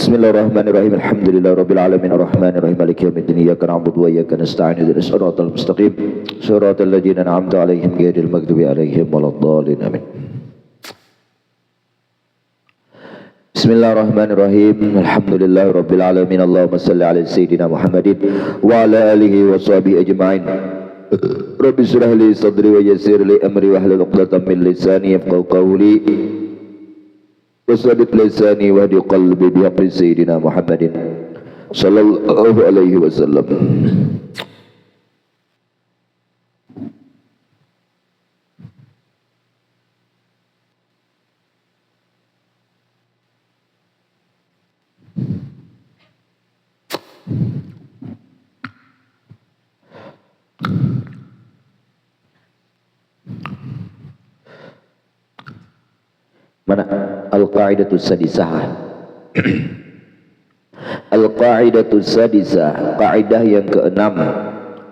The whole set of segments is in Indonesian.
Bismillahirrahmanirrahim. Alhamdulillahirabbil alamin arrahmanirrahim maliki yaumiddin iyyaka na'budu wa iyyaka nasta'in ihdinas siratal mustaqim siratal ladzina an'amta 'alaihim ghairil maghdubi 'alaihim waladdallin amin. Bismillahirrahmanirrahim. Alhamdulillahirabbil alamin. Allahumma shalli 'ala sayyidina Muhammadin wa 'ala alihi wa sahbihi ajma'in. Rabbi shrah li sadri wa yassir li amri wahlul 'uqdatam min lisani yafqahu qawli. Wasabit lisani wa hadi qalbi bihaqqi sayyidina Muhammadin sallallahu alaihi wasallam. Mana al-qa'idatus sadisah. Al-qa'idatus sadisah, kaidah yang keenam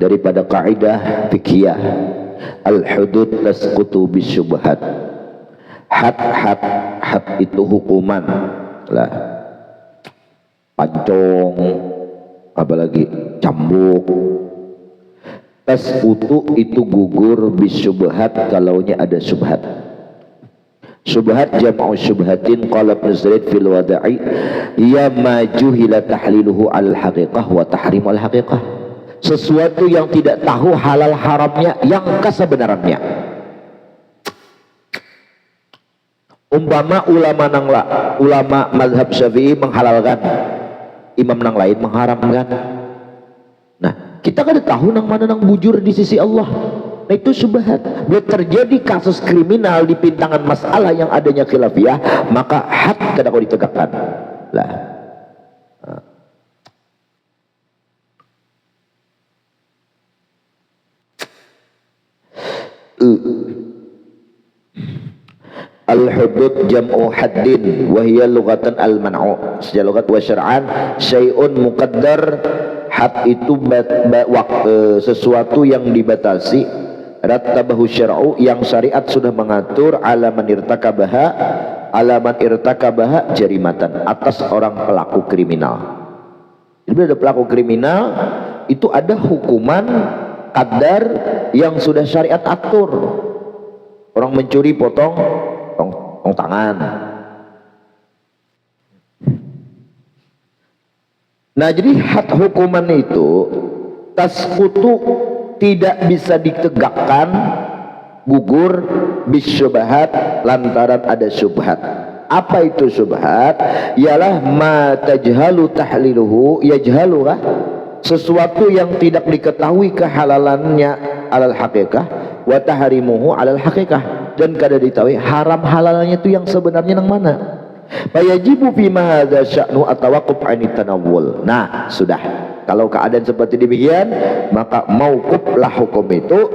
daripada kaidah fiqhiyah. Al-hudud tasqutu bisyubhat. Had itu hukuman lah. Pancong, apalagi cambuk. Tasqutu itu gugur bisyubhat kalaunya ada syubhat. Subhat jam'u subhatin qala Ibnu Zaid fil wada'i ya ma juhila tahliluhu al haqiqah wa tahrimul haqiqah, sesuatu yang tidak tahu halal haramnya yang kesebenarannya. Umpama ulama mazhab Syafi'i menghalalkan, imam nang lain mengharamkan. Nah, kita kan tahu nang mana nang bujur di sisi Allah. Nah, itu subhat. Bila terjadi kasus kriminal di pintangan masalah yang adanya khilafiyah, maka had kada kau ditegakkan lah. Al-hudud jam'u haddin wa hiya lughatan al-man'u, secara lughat wa syar'an syai'un muqaddar. Had itu sesuatu yang dibatasi, rattabahu syar'u yang syariat sudah mengatur, alaman irtakabaha jarimatan, atas orang pelaku kriminal. Jadi ada pelaku kriminal itu ada hukuman qadar yang sudah syariat atur. Orang mencuri potong tangan. Nah, jadi had hukuman itu tasqutu tidak bisa ditegakkan, gugur bisyubhat lantaran ada syubhat. Apa itu syubhat? Ialah ma tajhalu tahliluhu, yajhalulah sesuatu yang tidak diketahui kehalalannya alal haqiqah wa tahrimuhu alal haqiqah, dan kada diketahui haram halalnya itu yang sebenarnya yang mana. Fayajibu fima hadza sya'nu atawaqquf 'anit tanawwul. Nah, sudah. Kalau keadaan seperti demikian, maka mauquflah hukum itu,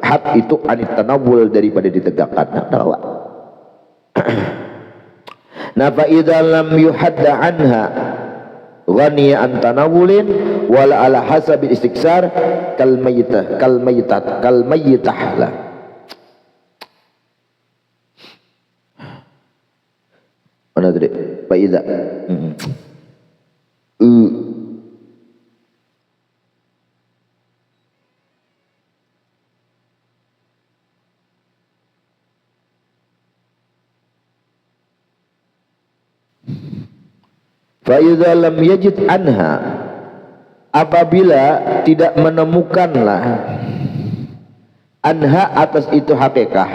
had itu anit tanawul, daripada ditegakkan. Nah, fa idza lam yuhadda anha ghaniya an tanawulin wala ala hasabil istiksar kal mayyitah lah. Mana tadi? Fa idza Fa'idha lam yajid anha, apabila tidak menemukanlah anha atas itu haqiqah,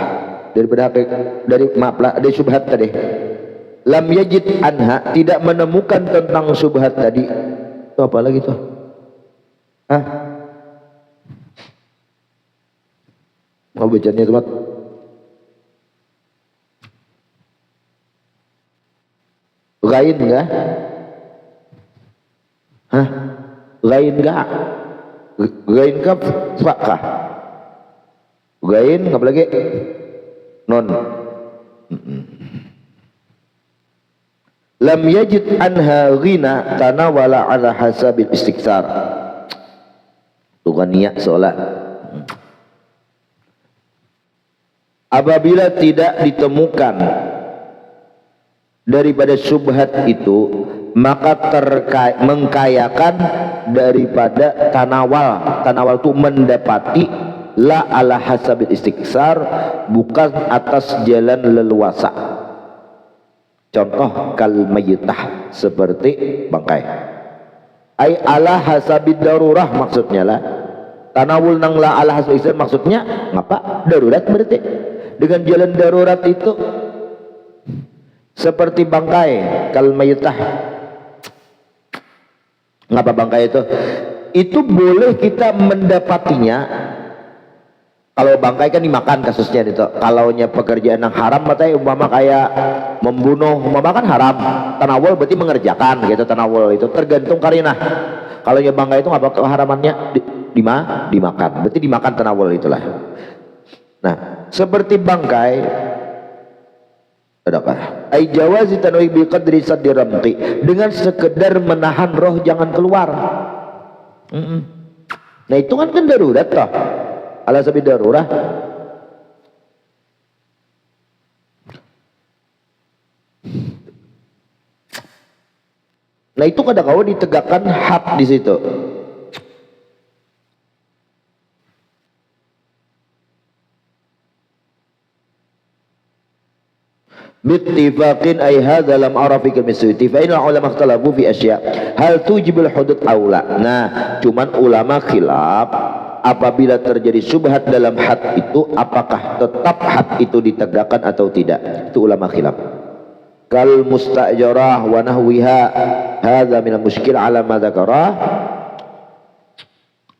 dari syubhat tadi. Lam yajid anha, tidak menemukan tentang syubhat tadi. Itu apa lagi tuh? Mau bacanya teman? Gain enggak? Gain enggak? Gain kah? Fakah? Gain apa lagi? Non. Lam yajid anha ghina tanawala ala hasabil istiksar. Tuh niat solat. Apabila tidak ditemukan daripada syubhat itu maka mengkayakan daripada tanawal itu mendapati la ala hasabil istiksar, bukan atas jalan leluasa. Contoh kal mayyitah, seperti bangkai. Ai ala hasabid darurah, maksudnya lah tanawul nang la ala hasabil istiksar, maksudnya ngapa darurat, berarti dengan jalan darurat itu seperti bangkai kal mayyitah. Ngapa bangkai itu boleh kita mendapatinya. Kalau bangkai kan dimakan kasusnya itu. Kalau pekerjaan yang haram, matanya umpama kayak membunuh, umpama kan haram. Tanawul berarti mengerjakan gitu, tanawul itu tergantung karina. Kalau bangkai itu apa keharamannya? Dimakan. Berarti dimakan tanawul itulah. Nah, seperti bangkai ada apa? Ai jawazi tanwi bi qadri saddi ramqi, dengan sekedar menahan roh jangan keluar. Nah, itu kan darurat toh. Ala sabi darurah. Nah, itu kadang-kadang ditegakkan had di situ. Bittifaqin ay hadza lam ara fi kalmisuti fa inna ulama ikhtalafu fi asya hal tujibul hudud aula. Nah, cuman ulama khilaf apabila terjadi syubhat dalam had itu, apakah tetap had itu ditegakkan atau tidak. Itu ulama khilaf. Kal mustajarah wa nahwiha hadza min al-mushkil ala ma dzakara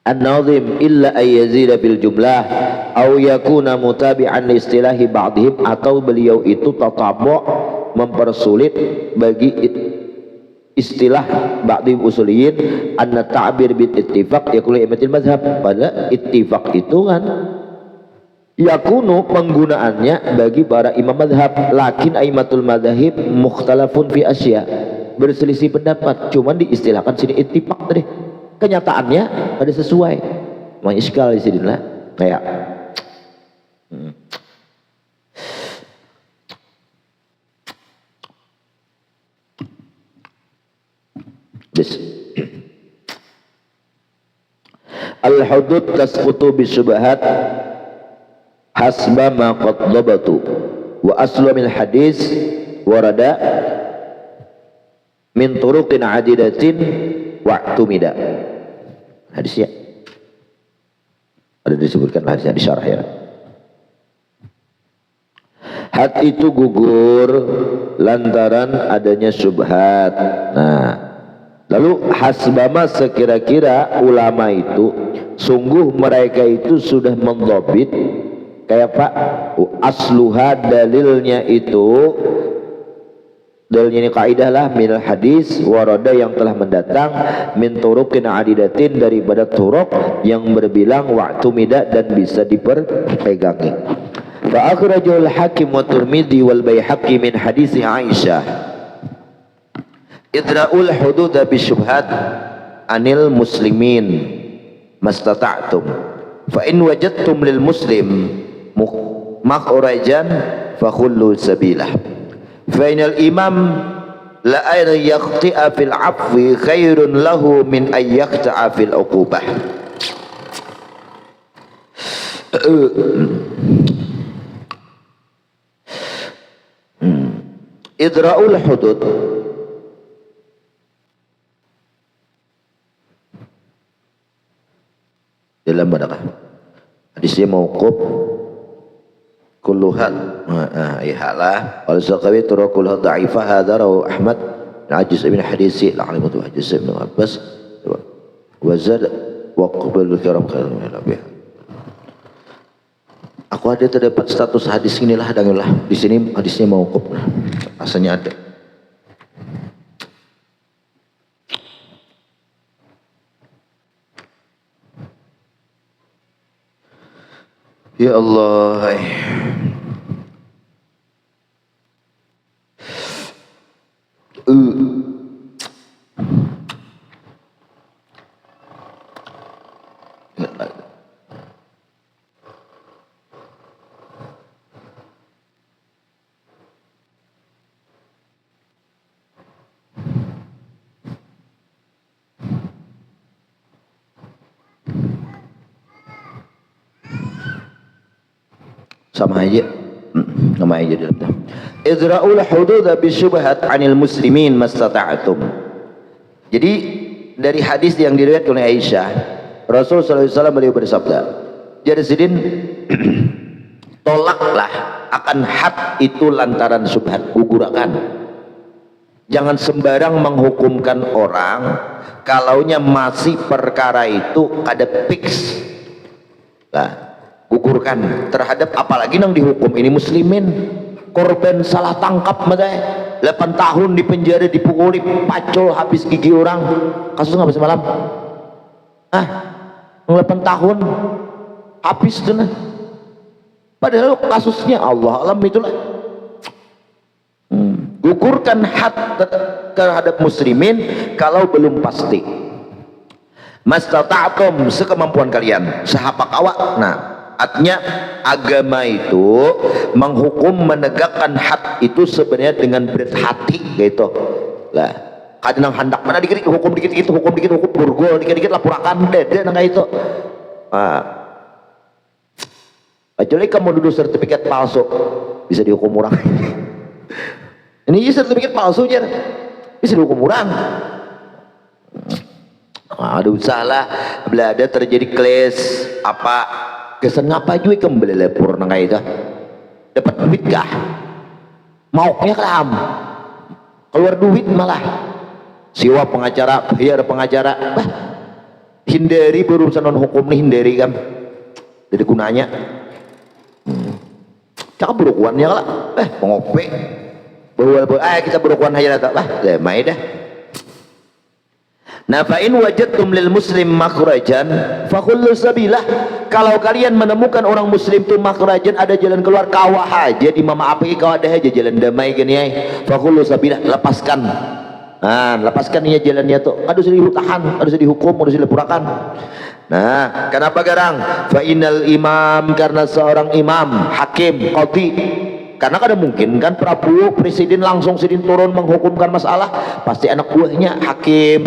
an-nazim illa ay yazida bil jumlah aw yakuna mutabi'an li istilahi ba'dihim, atau beliau itu tatabu' mempersulit bagi istilah ba'di usuliyin anna ta'bir bil ittifaq yakulu imatil madhab. Pada ittifaq itu kan yakunu penggunaannya bagi para imam madhab, lakin aimatul madhahib mukhtalafun fi asya, berselisih pendapat, cuman diistilahkan sini ittifaq tadi, kenyataannya pada sesuai. Mengiskal di sini lah kayak al-hudud tasqutu bisyubhat hasba ma qad dhabatu wa aslu min hadis warada min turuqin adidatin wa tumida. Hadisnya ada disebutkan, hadisnya di syarah ya. Had itu gugur lantaran adanya syubhat. Nah, lalu hasbama sekira-kira ulama itu sungguh mereka itu sudah mendhabit kayak Pak asluha, dalilnya itu, dalilnya ini kaidah lah minal hadis warada yang telah mendatang min turuqin adidatin daripada turuk yang berbilang waktu mida dan bisa diperpegangi. Fa akhrajul hakim wa Tirmidzi wal Baihaqi min hadis Aisyah idra'ul hudud bisyubhat anil muslimin mastata'tum fa in wajadtum lil muslim makhrajan fa khullu sabilah fa inal imam la ayra yaqti'a fil afwi khairun lahu min ay yaqta'a fil uqubah. Idra'ul hudud dalam manakah hadisnya mauquf kulluhan ihalah wal saqawi turakul dhaifah hadza rawu Ahmad ajiz ibn hadisi al-alimatu ajiz ibn Abbas wa zad wa qabul karam khairan min nabi. Aku ada terdapat status hadis inilah dangulah di sini hadisnya mauquf, rasanya ada. Ya Allah. sama aja. Sama aja dalamnya. Idra'ul hudud bisyubhat 'anil muslimin mastata'tum. Jadi dari hadis yang diriwayatkan oleh Aisyah, Rasul sallallahu alaihi wasallam beliau bersabda, jadi sidin tolaklah akan had itu lantaran subhat, gugurakan. Jangan sembarang menghukumkan orang kalaunya masih perkara itu ada fix. Nah, gugurkan terhadap apalagi nang dihukum ini muslimin, korban salah tangkap matanya 8 tahun di penjara, dipukuli pacul habis gigi orang, kasus nggak semalam 8 tahun habis tuh nah. Padahal kasusnya Allah alam itulah. Gugurkan had terhadap muslimin kalau belum pasti. Mastata'tum, sekemampuan kalian, sahapa kawa. Nah, artinya agama itu menghukum, menegakkan had itu sebenarnya dengan berat hati gitu lah. Kadang hendak mana dikit hukum dikit hukum burgol dikit laporakan dede nang itu. Kecuali kamu duduk sertifikat palsu bisa dihukum orang. Ini sertifikat palsu aja bisa dihukum orang. Aduh salah belada terjadi kles apa kesan ngapa juga kembali lepur nang itu dapat duit kah maunya kelam keluar duit malah siwa pengacara bayar pengacara hindari berurusan non hukum nih, hindari kan jadi gunanya cakap berukuannya lah pengope bawa kita berukuan aja lah lemai dah. Nah, fa in wajadtum lil muslim makhrajan fakhullu sabilah. Kalau kalian menemukan orang muslim itu makhrajan, ada jalan keluar, kawah aja di mamaapi, kawah ada aja jalan damai gini ay. Fakhullu sabilah, lepaskan. Nah, lepaskan nih jalannya tuh. Aduh sedih ditahan, aduh sedih hukum, aduh sedih lepurakan. Nah, kenapa garang? Fa innal imam, karena seorang imam, hakim, qadhi. Karena kadang mungkin kan Prabowo presiden langsung sidin turun menghukumkan masalah, pasti anak buahnya hakim.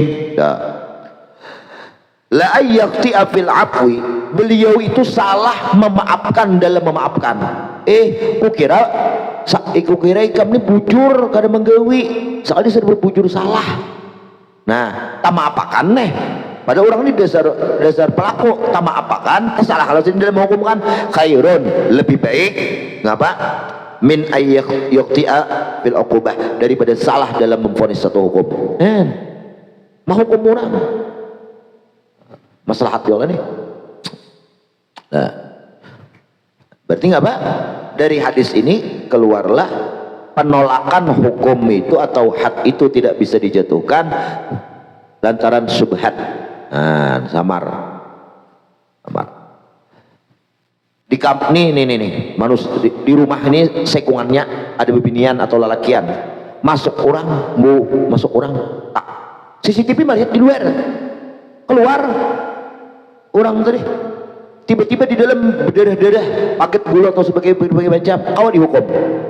La ayyaqti'a fil afwi, beliau itu salah memaafkan dalam memaafkan. Kukira ikam ini bujur kada menggawi, soalnya sudah berbujur salah. Nah, tama apakan nih? Pada orang ini dasar pelaku tama apakan salah kalau sidin dalam menghukumkan khairun, lebih baik ngapa? Min ayyaqti'a bil uqubah, daripada salah dalam memvonis satu hukum. Mau hukum orang maslahat juga nih. Nah, berarti nggak Pak? Dari hadis ini keluarlah penolakan hukum itu atau had itu tidak bisa dijatuhkan lantaran subhat. Nah, samar. Di kamp nih di rumah ini sekungannya ada bebinian atau lalakian, masuk orang tak CCTV melihat di luar, keluar orang tadi tiba-tiba di dalam berdarah-darah paket gula atau sebagai macam, kawa dihukum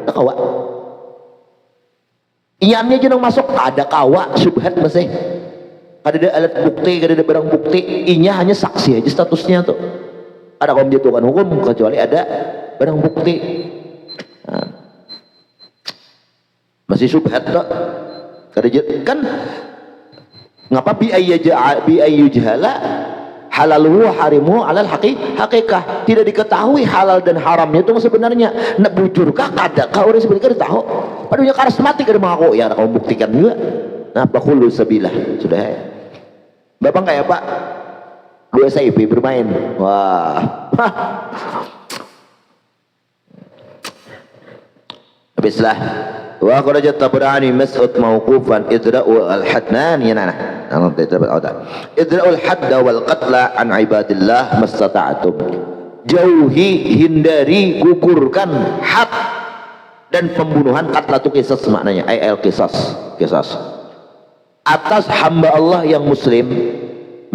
tak kawa iannya jeneng masuk ada kawa subhat masih ada alat bukti, ada barang bukti, inya hanya saksi aja statusnya tuh. Ada kaum jatuhkan hukum kecuali ada barang bukti. Nah, masih subhat tak? Kan ngapa bi ayyujhala halaluhu harimuhu alal haqiqah, tidak diketahui halal dan haramnya itu sebenarnya. Nak bujurkah kadakah orang sebenarnya tahu? Padahal karismatik ada mengaku ya, kamu buktikan juga. Nah, bakhulu sabilah sudah. Bapak kayak Pak 2 SIP bermain. Wah. Habislah. Wa kharajat Tabrani Mas'ud mauqufan idra'u al-hadnan yanana. Idra'u al-hadda wal qatla an ibadillah mastata'tum. Jauhi, hindari, gugurkan had dan pembunuhan, qatlatu qisas maknanya, qisas atas hamba Allah yang muslim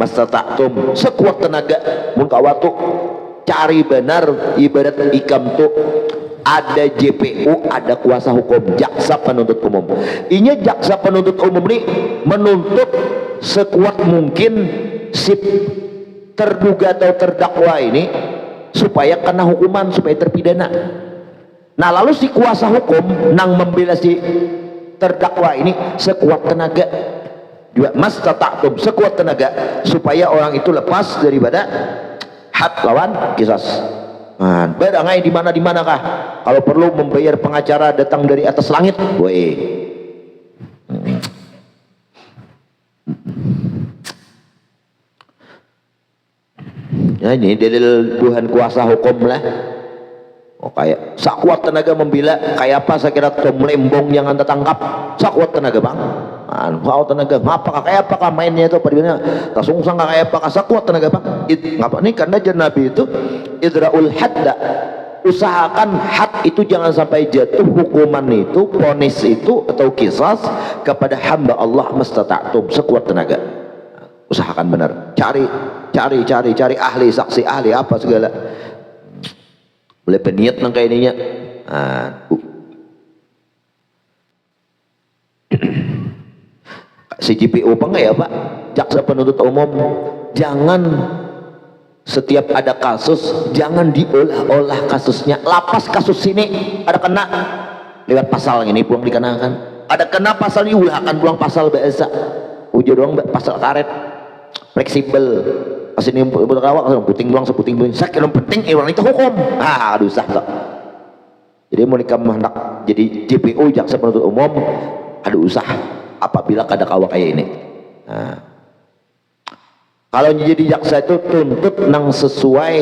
mastata'tum, sekuat tenaga mun kawatu cari benar. Ibarat ikam tuh ada JPU, ada kuasa hukum, jaksa penuntut umum. Inya jaksa penuntut umum ini menuntut sekuat mungkin si terduga atau terdakwa ini supaya kena hukuman, supaya terpidana. Nah lalu si kuasa hukum nang membela si terdakwa ini sekuat tenaga juga, mastata'tum, sekuat tenaga supaya orang itu lepas daripada had lawan kisas. Nah, barangai di manakah kalau perlu membayar pengacara datang dari atas langit, boleh. Ya ini dalil Tuhan kuasa hukum lah. Oh kayak sakuat tenaga membela, kayak apa saya kira Tom Lembong yang anda tangkap, sakuat tenaga bang. Kau tenaga, ngapakah kayak apakah mainnya itu pada tak sungsang kayak apakah sakuat tenaga bang. Ngapa nih karena Nabi itu idraul hadda, usahakan had itu jangan sampai jatuh hukuman itu, vonis itu atau kisas kepada hamba Allah mastata'tum, sekuat tenaga. Usahakan benar, cari ahli, saksi ahli apa segala, boleh peniat nang kayak ininya. Si JPO apa enggak ya Pak, jaksa penuntut umum, jangan setiap ada kasus jangan diolah-olah kasusnya. Lapas kasus ini ada kena lewat pasal ini pulang dikenakan, ada kena pasal ini ulahkan pulang pasal biasa, ujar doang pasal karet fleksibel kasih ini awak puting pulang seputing pulang sakit yang penting orang itu hukum. Aduh sah so. Jadi mau nikah hendak jadi JPO jaksa penuntut umum ada usaha apabila kada kawak kayak ini. Kalau jadi jaksa itu tuntut nang sesuai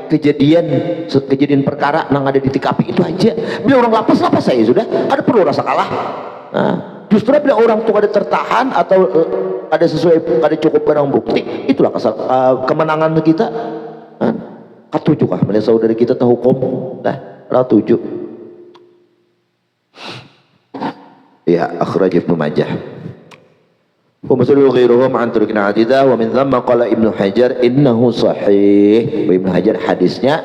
kejadian perkara nang ada di TKP itu aja. Bila orang lapas saya sudah ada perlu rasa kalah. Justru bila orang tuh ada tertahan atau ada sesuai, ada cukup barang bukti, itulah kemenangan kita. Ketujuh kah melihat saudara kita terhukum dah ratujuh. Ya akhraj Ibnu Majah wa masalul ghairuhu ma'an turukin adidah wa min thamma qala Ibnu Hajar innahu sahih. Ibnu Hajar hadisnya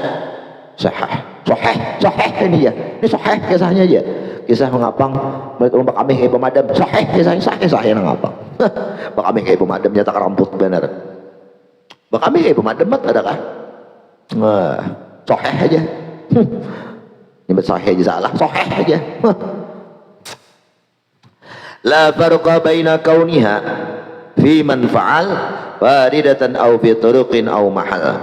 sahih ini ya, ini sahih kisahnya aja, kisah mengapang Mbak kami kayak pemadam sahih kisahnya, sahih mengapang Mbak kami kayak pemadam nyata rambut benar, Mbak kami kayak pemadam ada kah? Sahih aja nyebut sahih aja salah, sahih aja. La farqa baina kauniha fi man fa'al waridatan aw fi turuqin aw mahal.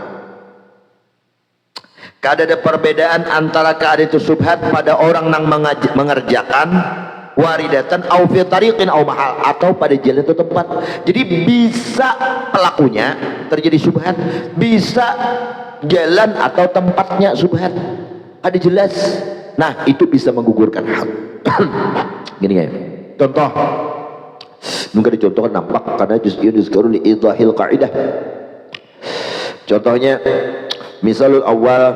Kada ada perbedaan antara keadaan itu subhat pada orang yang mengerjakan waridatan aw fi tariqin aw mahal, atau pada jalan atau tempat. Jadi bisa pelakunya terjadi subhat, bisa jalan atau tempatnya subhat, ada jelas. Nah itu bisa menggugurkan had. Gini ya, contoh mungkin dicontohkan nampak karena yuzkaru li idahil qaidah. Contohnya misalul awal,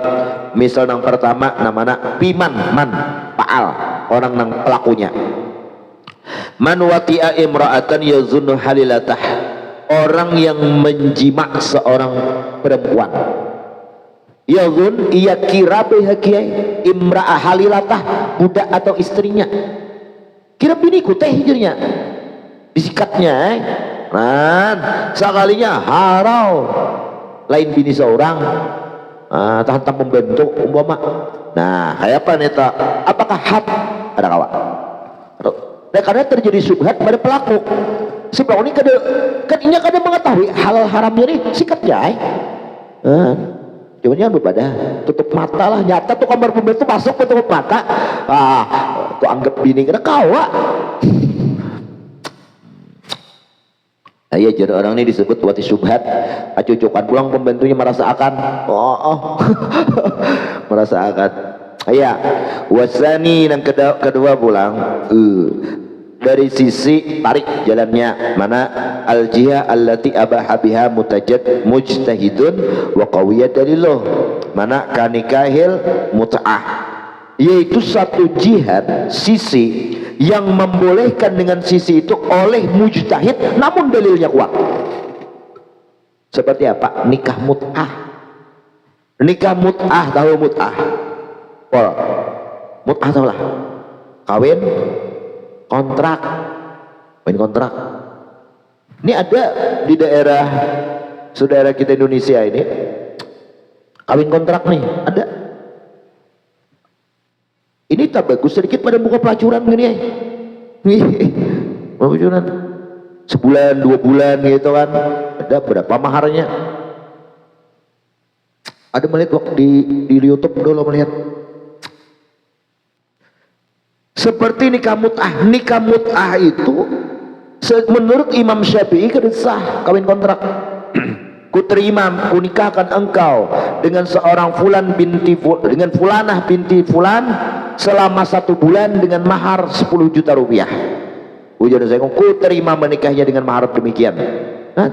misal yang pertama namanya piman man paal, orang nang pelakunya. Man wati'a imra'atan yazunnu halilatah, orang yang menjima seorang perempuan. Yazun ia kira bahagia imra'ah halilatah, budak atau istrinya, kira biniku teh hijrnya disikatnya sekalinya harau lain bini seorang tahan membentuk umpama. Nah kayak apa neta, apakah had ada kawan? Nah, karena terjadi subhat pada pelaku, si pelaku ini kan ini kadang mengetahui halal haramnya nih sikatnya cuman jangan berbeda tutup mata lah, nyata tuh kamar pembantu masuk ke tutup mata, tuh anggap bini kena kawa. Iya jadi orang ini disebut wati subhat, acucukan pulang pembantunya merasa akan merasa akan. Iya wasani dan kedua pulang dari sisi tarik jalannya, mana al jihah allati abaha biha mujtahidun wa qawiyat dalillah, mana kanikahil mut'ah, yaitu satu jihad sisi yang membolehkan dengan sisi itu oleh mujtahid namun dalilnya kuat. Seperti apa? Nikah mut'ah. Nikah mut'ah, tahu mut'ah? Mut'ah tahu lah, kawin kontrak, main kontrak. Ini ada di daerah saudara kita Indonesia ini, kawin kontrak nih ada. Ini tak bagus sedikit pada buka pelacuran gini ya. Pelacuran sebulan 2 bulan gitu kan, ada berapa maharnya. Ada melihat waktu di YouTube dulu melihat seperti nikah mut'ah itu menurut Imam Syafi'i kan sah kawin kontrak. Kuterima kunikahkan engkau dengan seorang dengan fulanah binti fulan selama 1 bulan dengan mahar 10 juta rupiah. Ujar saya, kuterima menikahnya dengan mahar demikian. Nah,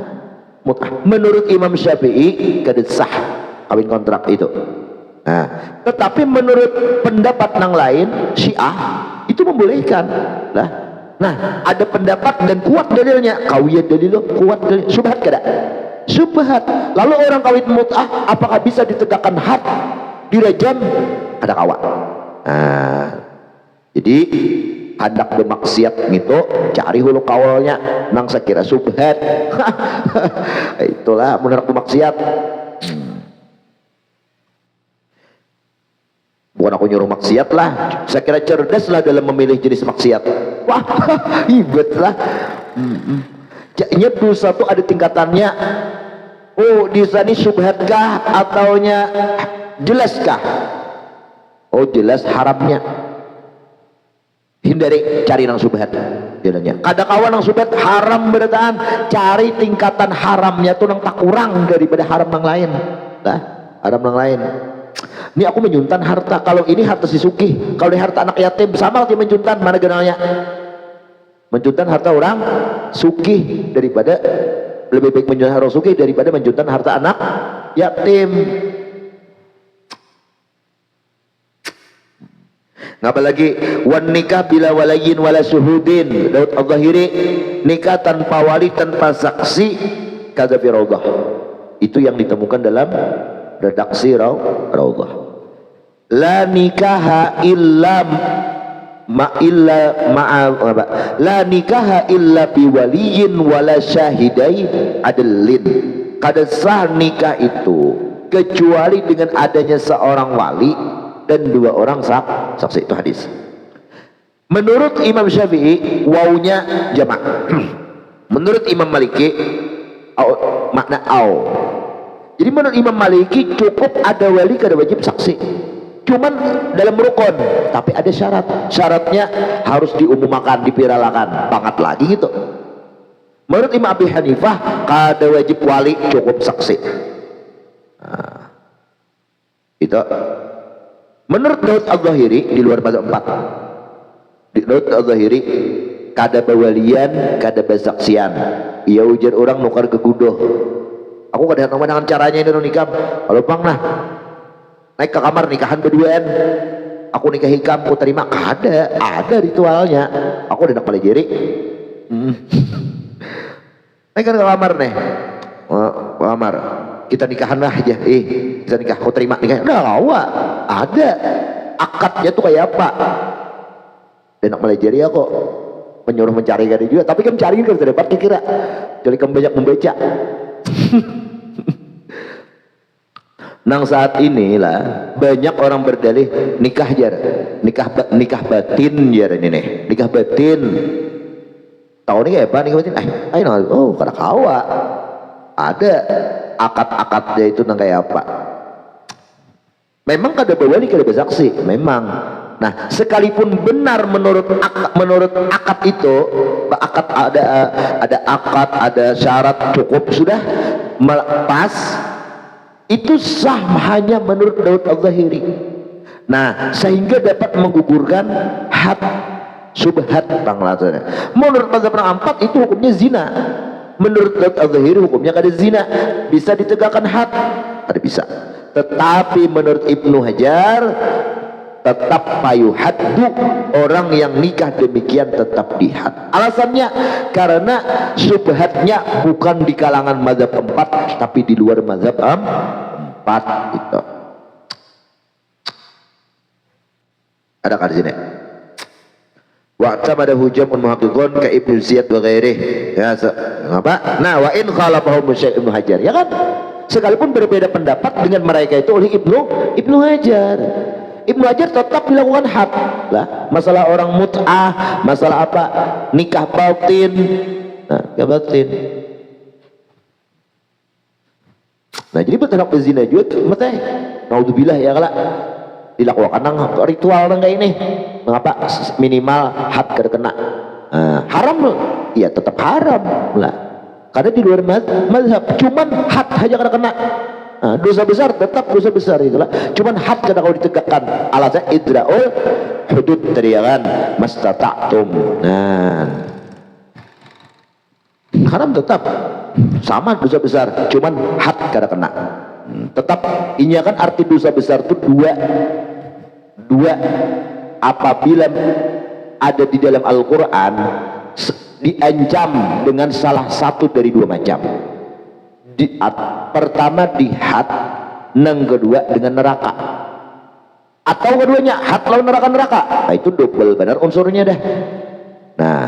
mut'ah menurut Imam Syafi'i kan sah kawin kontrak itu. Nah, tetapi menurut pendapat yang lain Syiah itu membolehkan lah. Nah, ada pendapat dan kuat dalilnya. Kawiyah dalil kuat dalil. Subhat kada? Subhat. Lalu orang kawin mut'ah apakah bisa ditegakkan had, dirajam? Ada kawan. Nah, jadi hendak bermaksiat gitu cari hulu kawalnya nang sekira subhat. Itulah menurut bermaksiat. Bukan aku nyuruh maksiat lah, saya kira cerdas lah dalam memilih jenis maksiat. Wah, hebat lah. Jadinya dosa itu ada tingkatannya. Oh, di sana subhatkah ataunya jelaskah? Oh, jelas haramnya. Hindari cari nang subhat. Jalannya. Kada kawan nang subhat haram berataan. Cari tingkatan haramnya tuh nang tak kurang daripada haram yang lain. Nah, haram yang lain. Ini aku menyuntan harta. Kalau ini harta si Suki, kalau ini harta anak yatim sama dia menyuntan. Mana genalnya? Menyuntan harta orang Suki daripada lebih baik menyuntan harta Suki daripada menyuntan harta anak yatim. Ngapa lagi? Wan nikah bila walayin wala syuhudin. Daud al-Zahiri, nikah tanpa wali tanpa saksi kata fi raudhah. Itu yang ditemukan dalam redaksi Raudhah. La nikaha illa la nikaha illa biwaliyin wala syahidai adlin. Kada sah nikah itu kecuali dengan adanya seorang wali dan 2 orang saksi. Itu hadis. Menurut Imam Syafi'i wawunya jamak. Menurut Imam Maliki makna au. Jadi menurut Imam Maliki cukup ada wali kada wajib saksi. Cuman dalam rukun, tapi ada syarat. Syaratnya harus diumumkan, dipiralakan, banget lagi gitu. Menurut Imam Abi Hanifah kada wajib wali, cukup saksi. Nah, itu. Menurut Daud al-Zahiri di luar mazhab 4. Di Daud al-Zahiri kada bawalian, kada basaksian. Ia ujar orang nukar ke gudoh. Aku kadang ngomong dengan caranya ini nikah. Kalau bang lah naik ke kamar nikahan berduaan, aku nikah hikam, aku terima. Ada ritualnya. Aku udah nak pelajari. Naik ke kamar nih, kamar kita nikahan lah aja. Kita nikah, aku terima nikah. Udah awak ada akadnya tuh kayak apa? Dan nak pelajari aku menyuruh mencari gadi juga. Tapi kan cari kan terdapat kira. Jadi kamu banyak membaca. Nang saat inilah banyak orang berdalih nikah nikah batin jar ini nih, nikah batin. Tahu nih apa nikah batin? Ayo oh kada kawa. Ada akad-akadnya itu nang kayak apa? Memang kada bawali kada bersaksi, memang. Nah, sekalipun benar menurut akad itu, akad ada akad, ada syarat cukup sudah pas. Itu sah hanya menurut Daud al-Zahiri. Nah, sehingga dapat menggugurkan had subhat panglatanya. Menurut mazhab 4 itu hukumnya zina. Menurut Daud al-Zahiri hukumnya kada zina, bisa ditegakkan had, ada bisa. Tetapi menurut Ibnu Hajar tetap payuhaddu, orang yang nikah demikian tetap dihad. Alasannya karena subhatnya bukan di kalangan mazhab 4 tapi di luar mazhab 4 itu. Ada kan di sini? Wa'tamada hujamun muhaqqiqun ka Ibnu Ziyad wa ghairihi. Ya, apa? Nah, wa in khalafahu Syekh Ibnu Hajar, ya kan? sekalipun berbeda pendapat dengan mereka itu oleh Ibnu Hajar. Ibnu Hajar tetap dilakukan had lah. Masalah orang mut'ah, masalah apa, nikah batin, nah nikah batin. Nah jadi bertahap berzina juga mata naudzubillah ya kalau dilakukan nang ritual nang kayak ini mengapa minimal had kada kena haram loh ya tetap haram lah karena di luar mazhab cuman had aja kada kena dosa besar tetap dosa besar itulah cuman had kada kau ditegakkan alasan idraul hudud tadi ya kan mastata'tum haram tetap sama dosa besar cuman had kada kena tetap ini kan arti dosa besar itu dua apabila ada di dalam Al-Quran diancam dengan salah satu dari dua macam pertama di had yang kedua dengan neraka atau keduanya had lawan neraka itu double benar unsurnya dah. Nah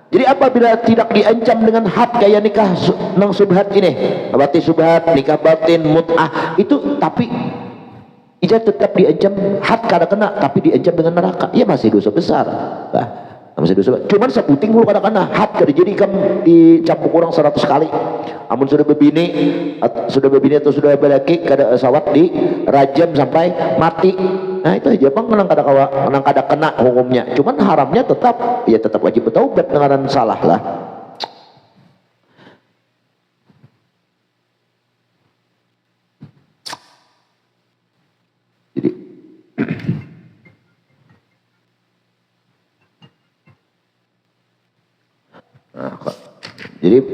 jadi apabila tidak diancam dengan had kayak nikah nang subhat ini berarti subhat nikah batin mut'ah itu tapi ijaz tetap diancam had kada kena tapi diancam dengan neraka ya masih dosa besar nah, masih dosa besar. Cuman sebuting mulu kada kena had kada jadi kamu dicampur kurang 100 kali amun sudah bebini atau sudah berlaki kada sawat di rajam sampai mati nah itu aja bang menang kada kena hukumnya cuman haramnya tetap ya tetap wajib bertaubat dengan salah lah. Jadi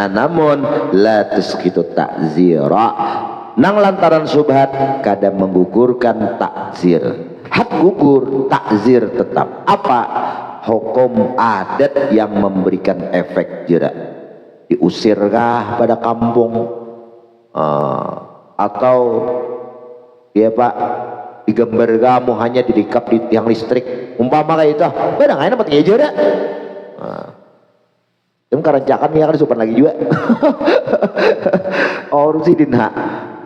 namun la tusqitu ta'zira nang lantaran subhat kadang menggugurkan takzir had gugur takzir tetap apa hukum adat yang memberikan efek jerak diusirkah pada kampung atau dia pak digambar kamu hanya didikap di tiang listrik umpama kayak itu barang enak mati aja dah yang kerancakan ya kan supan lagi juga orang sih dinha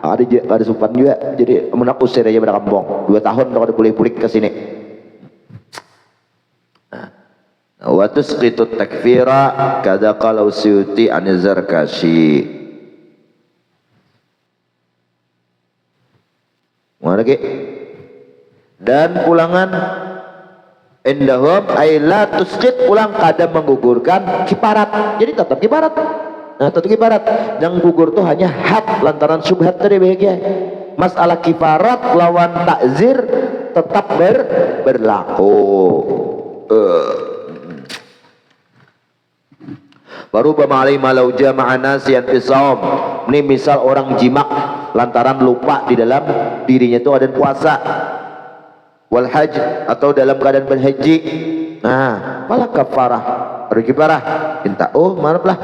ada supan juga jadi menak usir aja pada kampung 2 tahun kalau boleh pulik ke sini wa tusqitu takfira kada qalau Suyuti an Zarkashi mana lagi dan pulangan indahum ay la tusqit pulang kadang menggugurkan kiparat jadi tetap kiparat tetap kiparat yang gugur tuh hanya had lantaran subhat tadi bahagia masalah kiparat lawan takzir tetap berlaku baru bamali malau jama'a nasiyan fisawm ini misal orang jimak lantaran lupa di dalam dirinya itu ada puasa wal haj atau dalam keadaan berhaji nah malah kafarah rugi parah minta maaflah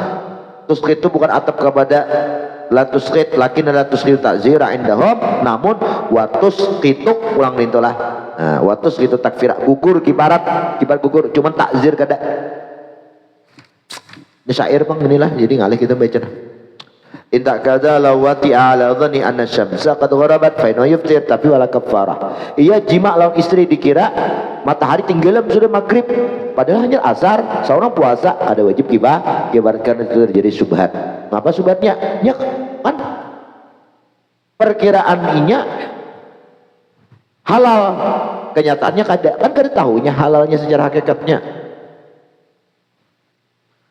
tusqit itu bukan atap kepada la tusqit lakin la tusqit ta'zira indahum namun watus qituk ulang lintolah watus gitu takfir gugur kibarat gugur cuman takzir kada ini syair bang inilah jadi ngalih kita baca intak kada lawati ala dhani anna syamsa qad gharabat fa inna yuftir tapi wala kafarah iya jima lawan istri dikira matahari tenggelam sudah maghrib padahal hanya asar seorang puasa ada wajib kibarat karena itu terjadi subhat ngapa subhatnya ya kan perkiraan inya halal kenyataannya kada kan kada tahunya halalnya secara hakikatnya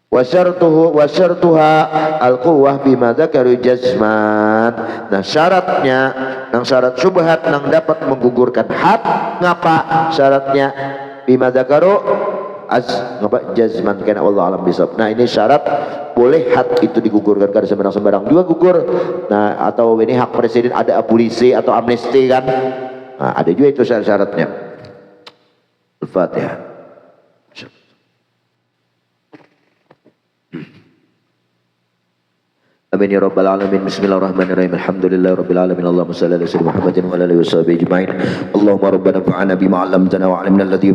wa syartuha al-quwwah bima dzakaru jazman nah syaratnya nang syarat subhat nang dapat menggugurkan had ngapa syaratnya bima dzakaru ngapa jazman kana wallahu alam bisawab nah ini syarat boleh had itu digugurkan karena sembarang-sembarang juga gugur nah atau ini hak presiden ada abolisi atau amnesti kan nah, ada juga itu syarat-syaratnya Al-Fatihah. Amin ya rabbal alamin. Bismillahirrahmanirrahim. Alhamdulillahi rabbil alamin. Allahumma shalli ala sayyidina Muhammadin wa ala alihi washabihi ajmain. Allahumma rabbana fa'alna bima 'allamtana wa 'allimna alladhi